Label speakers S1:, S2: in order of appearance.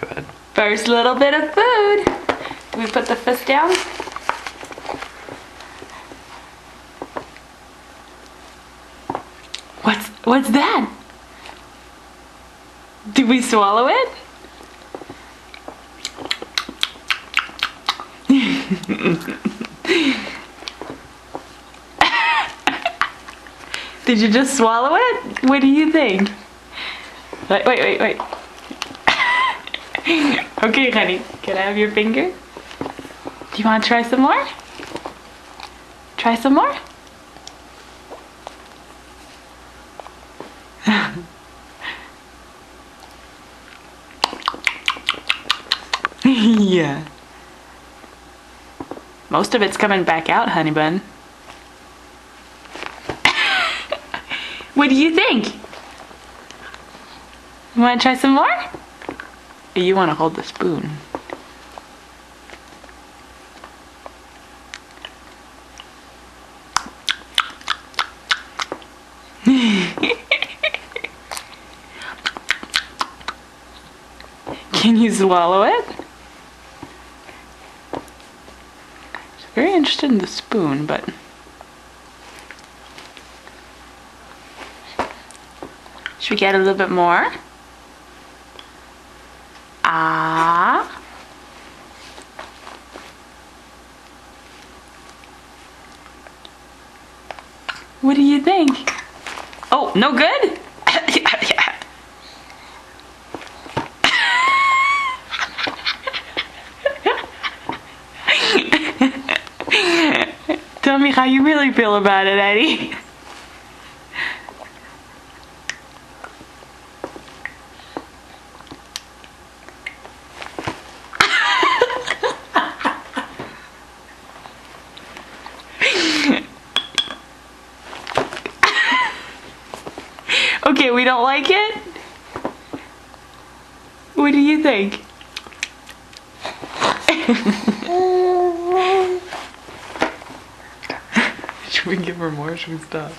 S1: Good.
S2: First little bit of food. Can we put the fist down? What's that? Did we swallow it? Did you just swallow it? What do you think? Wait. Okay, honey, can I have your finger? Do you want to try some more? Try some more? Yeah. Most of it's coming back out, honey bun. What do you think? You want to try some more? Or you want to hold the spoon? Can you swallow it? She's very interested in the spoon, but should we get a little bit more? Ah. What do you think? Oh, no good? Tell me how you really feel about it, Eddie. Okay, we don't like it? What do you think? Should we give her more? Should we stop?